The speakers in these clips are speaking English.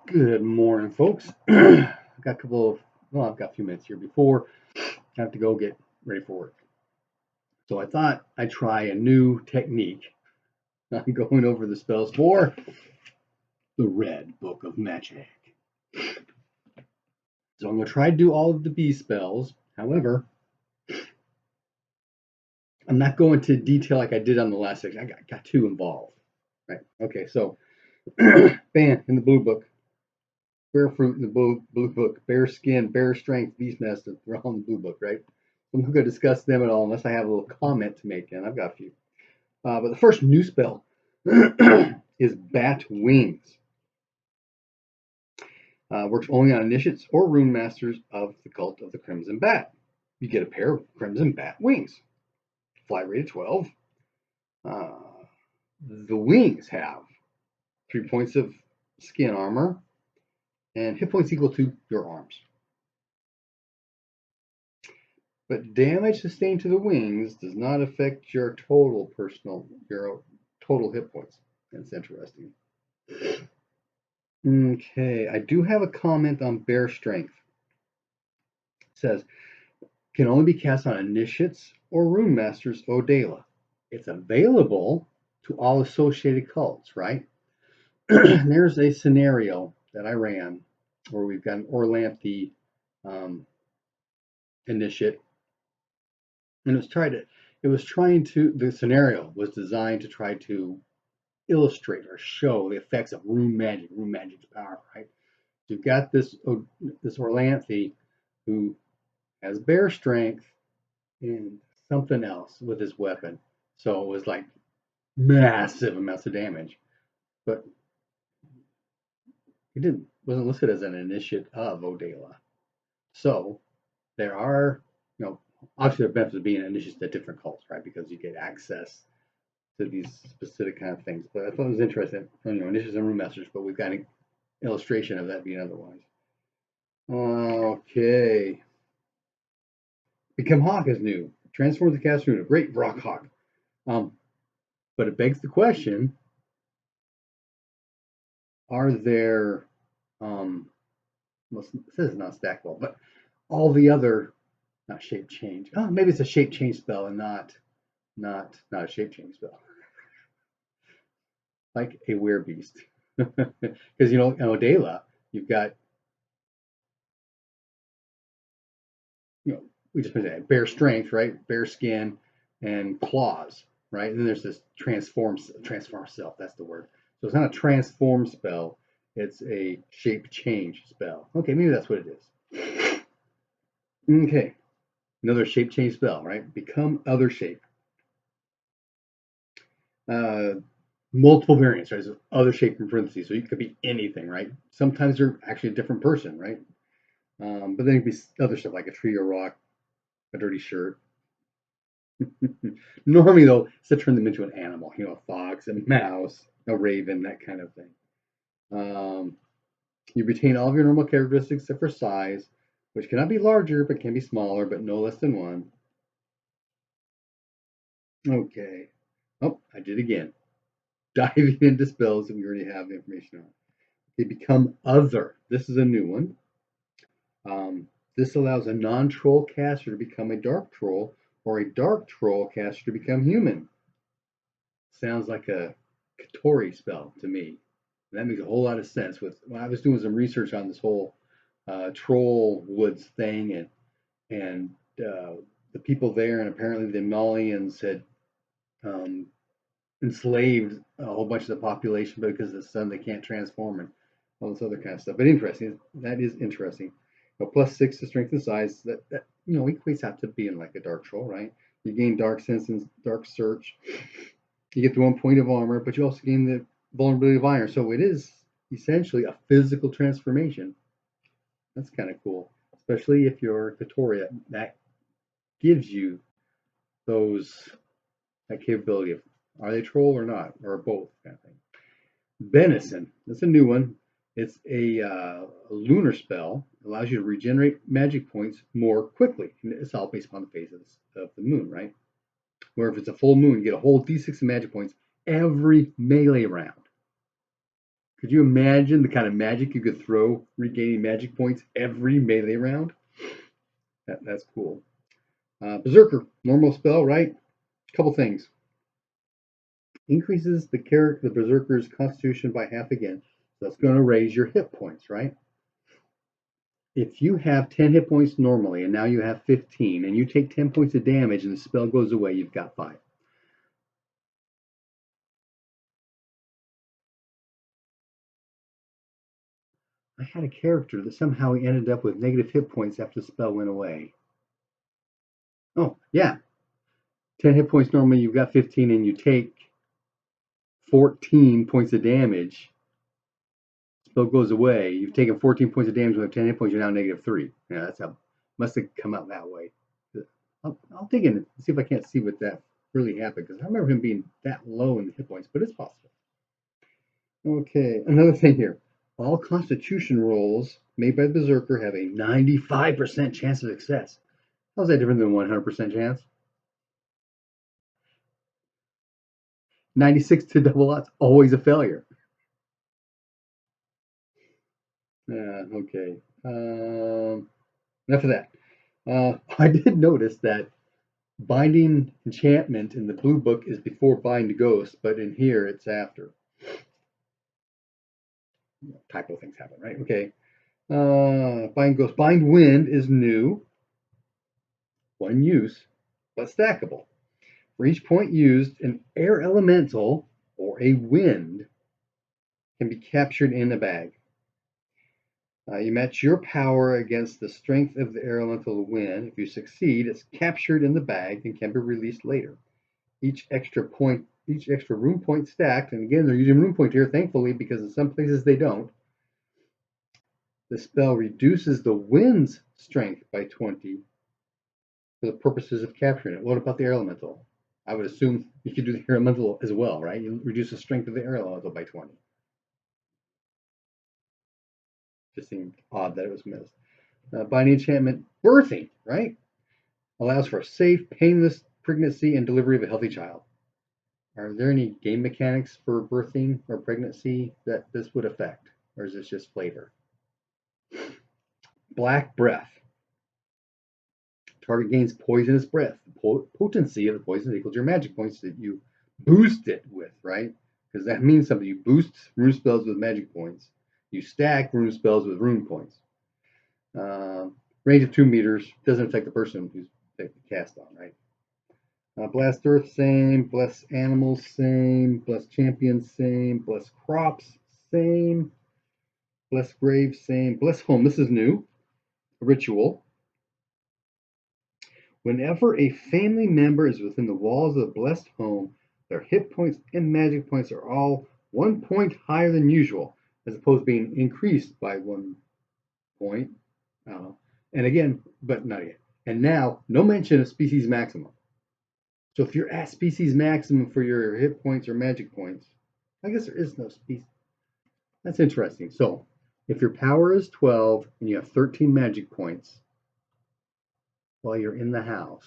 Good morning, folks. I've got a couple of, well, I've got a few minutes here before I have to go get ready for work. So I thought I'd try a new technique. I'm going over the spells for the Red Book of Magic. So I'm going to try to do all of the B spells. However, I'm not going to detail like I did on the last section. I got too involved. Right. Okay, so Ban in the blue book. Bear fruit in the blue book, bear skin, bear strength, beast master, they're all in the blue book, right? I'm not going to discuss them at all unless I have a little comment to make, and I've got a few. But the first new spell is Bat Wings. Works only on initiates or rune masters of the cult of the Crimson Bat. You get a pair of Crimson Bat wings. Fly rate of 12. The wings have 3 points of skin armor and hit points equal to your arms. But damage sustained to the wings does not affect your total hit points. That's interesting. Okay, I do have a comment on Bear Strength. It says, can only be cast on initiates or rune masters Odala. It's available to all associated cults, right? There's a scenario that I ran where we've got an Orlantha initiate, and the scenario was designed to try to illustrate or show the effects of rune magic's power, right? So you've got this Orlantha who has bear strength and something else with his weapon. So it was like massive amounts of damage. But it wasn't listed as an initiate of Odala. So there are, obviously there are benefits of being initiates at different cults, right? Because you get access to these specific kind of things. But I thought it was interesting, initiates and rune masters, but we've got an illustration of that being otherwise. Okay. Become Hawk is new. Transform the cast rune, a great rock hawk. But it begs the question, are there, it says not stackable, but all the other, not shape change. Oh, maybe it's a shape change spell and not a shape change spell. Like a werebeast. Because, in Odala, you've got, we just mentioned that, bear strength, right? Bear skin and claws, right? And then there's this transform self, that's the word. So it's not a transform spell, it's a shape change spell. Okay, maybe that's what it is. Okay, another shape change spell, right? Become other shape. Multiple variants, right? So other shape in parentheses, so you could be anything, right? Sometimes they're actually a different person, right? But then it could be other stuff like a tree or rock, a dirty shirt. Normally, though, it's to turn them into an animal, a fox, a mouse, a raven, that kind of thing. You retain all of your normal characteristics except for size, which cannot be larger but can be smaller, but no less than 1. Okay. Oh, I did again. Diving into spells that we already have information on. They become other. This is a new one. This allows a non-troll caster to become a dark troll, or a dark troll caster to become human. Sounds like a Katori spell to me. And that makes a whole lot of sense. When I was doing some research on this whole troll woods thing, and the people there, and apparently the Malians had enslaved a whole bunch of the population because of the sun they can't transform and all this other kind of stuff. But interesting, that is interesting. +6 to strength and size, that equates out to being like a dark troll, right? You gain dark sense and dark search. You get the 1 point of armor, but you also gain the vulnerability of iron. So it is essentially a physical transformation. That's kind of cool, especially if you're Katoria. That gives you that capability of, are they troll or not, or both, kind of thing. Benison, that's a new one. It's a lunar spell. It allows you to regenerate magic points more quickly. And it's all based upon the phase of the moon, right? Where if it's a full moon, you get a whole d6 of magic points every melee round. Could you imagine the kind of magic you could throw regaining magic points every melee round? That's cool. Berserker, normal spell, right? Couple things. Increases the Berserker's constitution by half again. So that's going to raise your hit points, right? If you have 10 hit points normally and now you have 15 and you take 10 points of damage and the spell goes away, you've got 5. I had a character that somehow ended up with negative hit points after the spell went away. Oh, yeah. 10 hit points normally, you've got 15 and you take 14 points of damage. Spell goes away. You've taken 14 points of damage with 10 hit points, you're now negative 3. Yeah, that's how must have come out that way. I'll dig in and see if I can't see what that really happened, because I remember him being that low in the hit points, but it's possible. Okay, another thing here. All constitution rolls made by the Berserker have a 95% chance of success. How's that different than 100% chance? 96 to double odds, always a failure. Okay. Enough of that. I did notice that binding enchantment in the blue book is before bind ghost, but in here it's after. Typo things happen, right? Okay. Bind ghost. Bind wind is new. One use, but stackable. For each point used, an air elemental or a wind can be captured in a bag. You match your power against the strength of the air elemental wind. If you succeed, it's captured in the bag and can be released later. Each extra room point stacked, and again, they're using room point here, thankfully, because in some places they don't. The spell reduces the wind's strength by 20 for the purposes of capturing it. What about the air elemental? I would assume you could do the air elemental as well, right? You reduce the strength of the air elemental by 20. Just seemed odd that it was missed. Binding enchantment, birthing, right? Allows for a safe, painless pregnancy and delivery of a healthy child. Are there any game mechanics for birthing or pregnancy that this would affect? Or is this just flavor? Black breath. Target gains poisonous breath. The potency of the poison equals your magic points that you boost it with, right? Because that means something. You boost rune spells with magic points. You stack rune spells with rune points. Range of 2 meters. Doesn't affect the person who's cast on, right? Blast Earth, same. Bless Animals, same. Bless Champions, same. Bless Crops, same. Bless Graves, same. Bless Home, this is new. A ritual. Whenever a family member is within the walls of a blessed home, their hit points and magic points are all 1 point higher than usual, as opposed to being increased by 1 point. And again, but not yet. And now, no mention of species maximum. So if you're at species maximum for your hit points or magic points, I guess there is no species. That's interesting. So if your power is 12 and you have 13 magic points while you're in the house,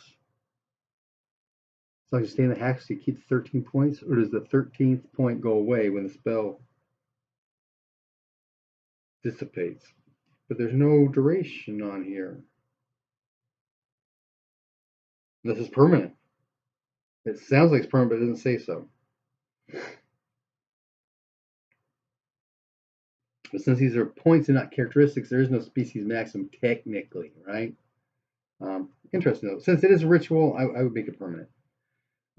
as long as you stay in the house, you keep 13 points, or does the 13th point go away when the spell dissipates? But there's no duration on here. This is permanent. It sounds like it's permanent, but it doesn't say so. But since these are points and not characteristics, there is no species maximum technically, right? Interesting though. Since it is a ritual, I would make it permanent.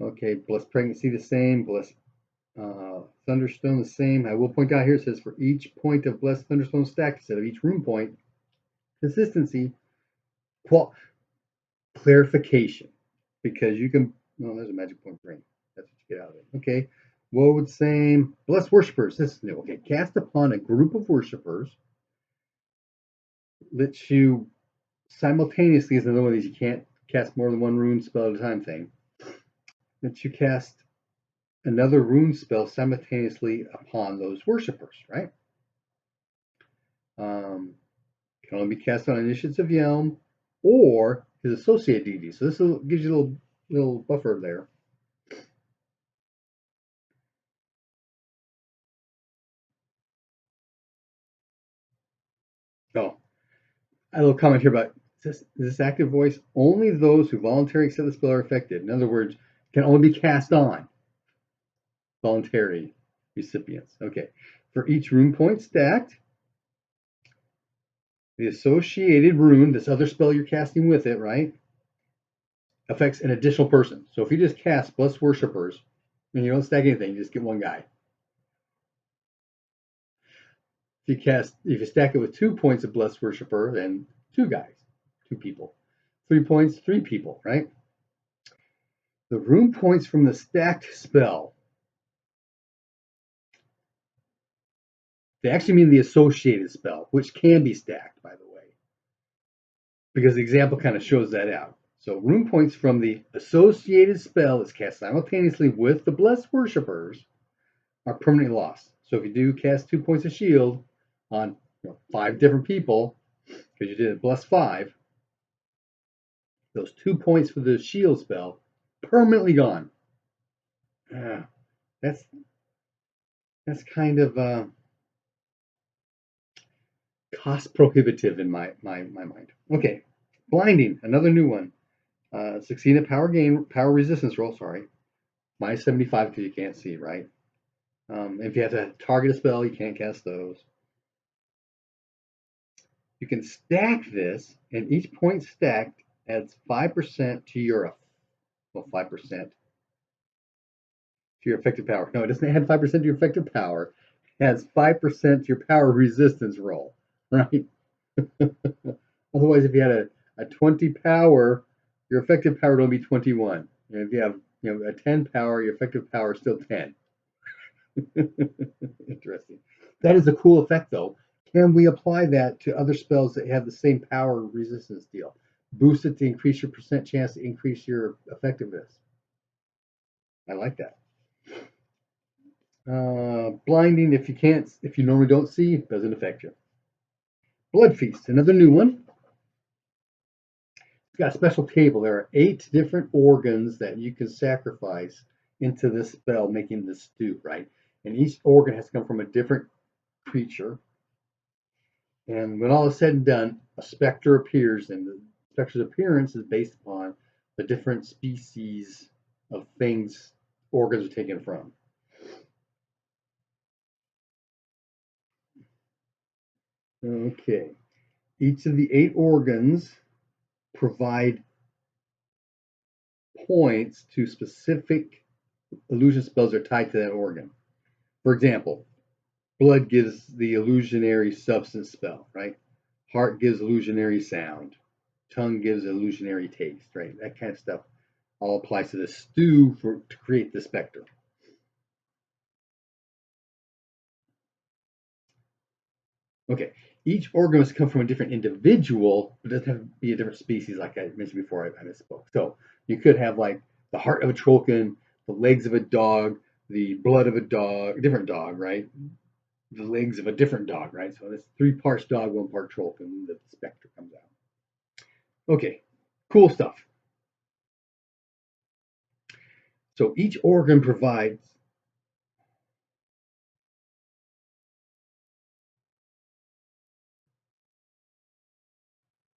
Okay, bless pregnancy the same. Bless thunderstone the same. I will point out here it says for each point of blessed thunderstone stacked instead of each rune point, consistency, clarification, because you can. No, there's a magic point ring. That's what you get out of it. Okay. Woad same. Bless worshippers. This is new. Okay. Cast upon a group of worshippers. Lets you simultaneously, is another one of these, you can't cast more than one rune spell at a time thing. Lets you cast another rune spell simultaneously upon those worshippers, right? Can only be cast on initiates of Yelm or his associate deity. So this gives you a little buffer there. Oh, a little comment here about this active voice. Only those who voluntarily accept the spell are affected. In other words, can only be cast on voluntary recipients. Okay. For each rune point stacked, the associated rune, this other spell you're casting with it, right, affects an additional person. So if you just cast Blessed Worshippers and you don't stack anything, you just get one guy. If you stack it with 2 points of Blessed Worshipper, then 2 guys, 2 people. 3 points, 3 people, right? The rune points from the stacked spell, they actually mean the associated spell, which can be stacked, by the way, because the example kind of shows that out. So rune points from the associated spell that's cast simultaneously with the Blessed Worshippers are permanently lost. So if you do cast 2 points of shield on 5 different people, because you did it plus 5, those 2 points for the shield spell permanently gone. That's kind of cost prohibitive in my mind. Okay, blinding, another new one. Succeed in power resistance roll. Sorry, minus 75 because you can't see, right? If you have to target a spell, you can't cast those. You can stack this, and each point stacked adds 5% to your 5% to your effective power. No, it doesn't add 5% to your effective power. It adds 5% to your power resistance roll, right? Otherwise, if you had a 20 power, your effective power would only be 21. And if you have a 10 power, your effective power is still 10. Interesting. That is a cool effect, though. Can we apply that to other spells that have the same power resistance deal? Boost it to increase your percent chance to increase your effectiveness. I like that. Blinding, if you normally don't see, doesn't affect you. Blood Feast, another new one. It's got a special table. There are 8 different organs that you can sacrifice into this spell, making this stew, right? And each organ has to come from a different creature. And when all is said and done, a specter appears, and the specter's appearance is based upon the different species of things organs are taken from. Okay. Each of the 8 organs provide points to specific illusion spells that are tied to that organ. For example, blood gives the illusionary substance spell, right? Heart gives illusionary sound. Tongue gives illusionary taste, right? That kind of stuff all applies to the stew to create the specter. Okay, each organ must come from a different individual, but it doesn't have to be a different species, like I mentioned before. I misspoke. So you could have like the heart of a trollkin, the legs of a dog, the blood of a dog, a different dog, right? The legs of a different dog, right? So it's 3 parts dog, 1 part trollkin. The specter comes out. Okay, cool stuff. So each organ provides.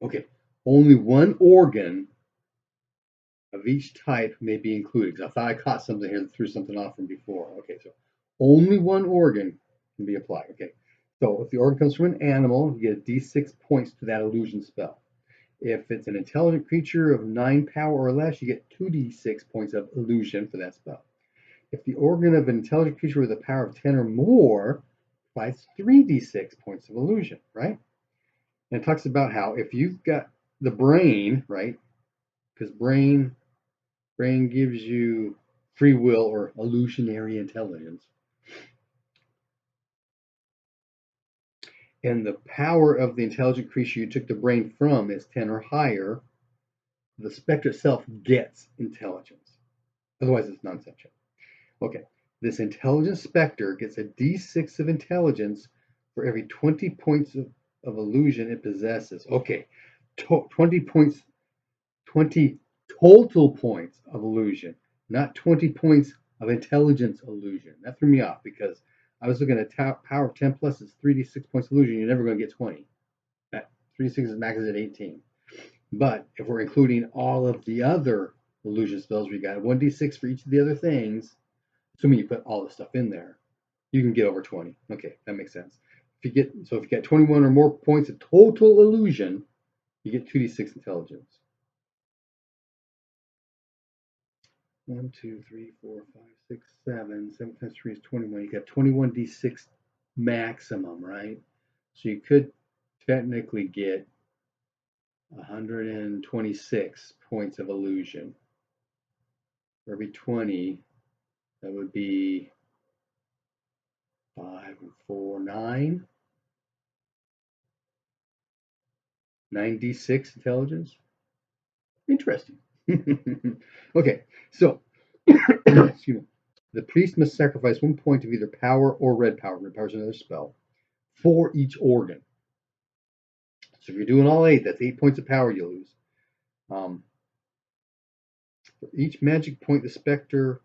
Okay, only one organ of each type may be included. Because I thought I caught something here that threw something off from before. Okay, so only one organ can be applied. Okay, so if the organ comes from an animal, you get a d6 points to that illusion spell. If it's an intelligent creature of 9 power or less, you get 2d6 points of illusion for that spell. If the organ of an intelligent creature with a power of 10 or more provides 3d6 points of illusion, right? And it talks about how if you've got the brain, right? Because brain gives you free will or illusionary intelligence. And the power of the intelligent creature you took the brain from is 10 or higher, the spectre itself gets intelligence. Otherwise, it's nonsensical. Okay, this intelligent spectre gets a d6 of intelligence for every 20 points of illusion it possesses. Okay, 20 points, 20 total points of illusion, not 20 points of intelligence illusion. That threw me off because I was looking at power of 10 plus is 3d6 points illusion. You're never going to get 20. 3d6 is maxed at 18. But if we're including all of the other illusion spells, we got 1d6 for each of the other things, assuming you put all the stuff in there, you can get over 20. Okay, that makes sense. If you get 21 or more points of total illusion, you get 2d6 intelligence. 1, 2, 3, 4, 5, 6, 7. 7 times 3 is 21. You got 21d6 maximum, right? So you could technically get 126 points of illusion. For every 20, that would be 5 and 4, 9. 9d6 intelligence. Interesting. Okay, so excuse me. The priest must sacrifice 1 point of either power or red power. Red power is another spell for each organ. So if you're doing all 8, that's 8 points of power you lose. For each magic point, the specter,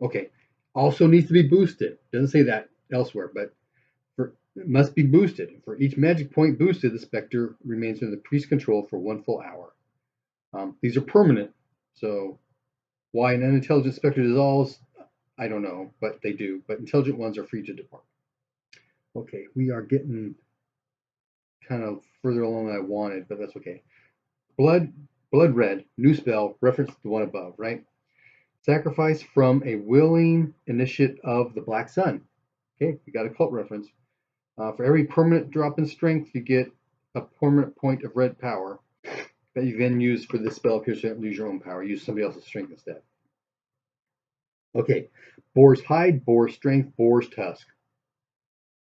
okay, also needs to be boosted. Doesn't say that elsewhere, but it must be boosted. For each magic point boosted, the specter remains under the priest's control for 1 full hour. These are permanent, so why an unintelligent specter dissolves, I don't know, but they do. But intelligent ones are free to depart. Okay, we are getting kind of further along than I wanted, but that's okay. Blood red, new spell, reference to the one above, right? Sacrifice from a willing initiate of the Black Sun. Okay, we got a cult reference. For every permanent drop in strength, you get a permanent point of red power that you then use for this spell. Appears to lose your own power. Use somebody else's strength instead. Okay, boar's hide, boar's strength, boar's tusk.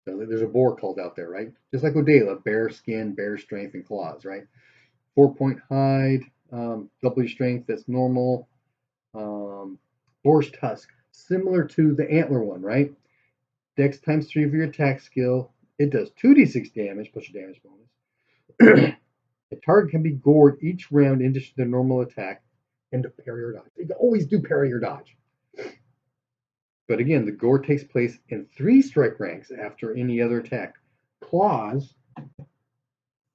So there's a boar called out there, right? Just like Odela, bear skin, bear strength, and claws, right? 4-point hide, double your strength, that's normal. Boar's tusk, similar to the antler one, right? Dex times 3 of your attack skill. It does 2d6 damage plus your damage bonus. The target can be gored each round in addition to the normal attack and to parry or dodge. You can always do parry or dodge. But again, the gore takes place in 3 strike ranks after any other attack. Claws,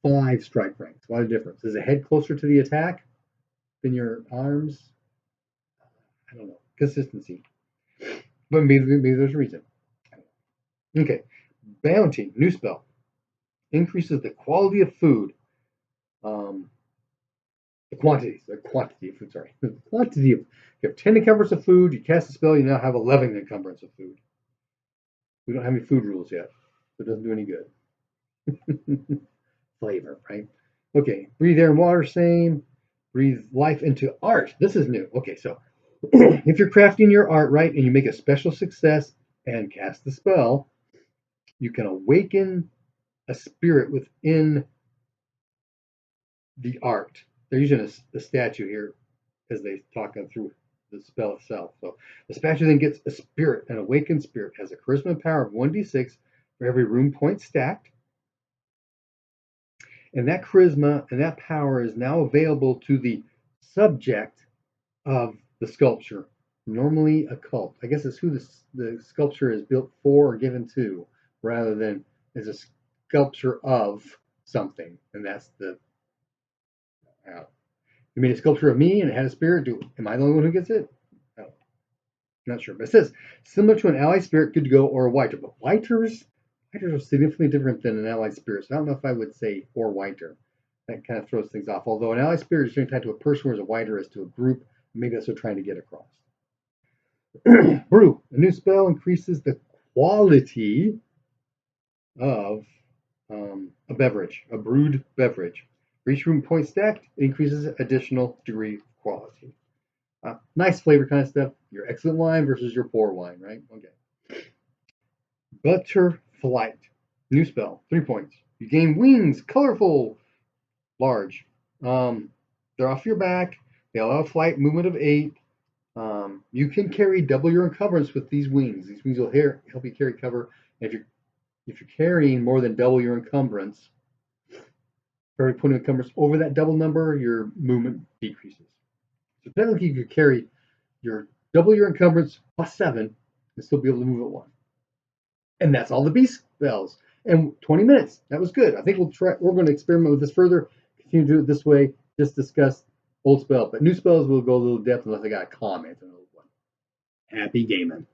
5 strike ranks. What a difference. Is the head closer to the attack than your arms? I don't know. Consistency. But maybe there's a reason. Okay. Bounty, new spell. Increases the quality of food. The quantity of food, sorry. The quantity of, you have 10 encumbrance of food, you cast a spell, you now have 11 encumbrance of food. We don't have any food rules yet, so it doesn't do any good. Flavor, right? Okay, breathe air and water, same. Breathe life into art. This is new. Okay, so if you're crafting your art, right, and you make a special success and cast the spell, you can awaken a spirit within the art. They're using a statue here as they talk through the spell itself. So the statue then gets a spirit, an awakened spirit, has a charisma power of 1d6 for every rune point stacked. And that charisma and that power is now available to the subject of the sculpture, normally a cult. I guess it's who the sculpture is built for or given to, rather than as a sculpture of something. And that's the you made a sculpture of me and it had a spirit. Am I the only one who gets it? No, not sure. But it says similar to an allied spirit, good to go, or a whiter. But whiters are significantly different than an allied spirit. So I don't know if I would say or whiter. That kind of throws things off. Although an allied spirit is usually tied to a person, whereas a whiter is to a group. Maybe that's what they're trying to get across. Brew. A new spell increases the quality of a beverage, a brewed beverage. For each room point stacked, it increases additional degree of quality. Nice flavor kind of stuff. Your excellent wine versus your poor wine, right? Okay. Butterflight. New spell. 3 points. You gain wings, colorful, large. They're off your back. They allow flight, movement of 8. You can carry double your encumbrance with these wings. These wings will help you carry cover. And if you're carrying more than double your encumbrance, for every point of encumbrance over that double number, your movement decreases. So technically, you could carry double your encumbrance plus 7 and still be able to move at 1. And that's all the beast spells. and 20 minutes. That was good. I think we're going to experiment with this further, continue to do it this way, just discuss old spell. But new spells will go a little depth unless I got a comment on an old one. Happy gaming.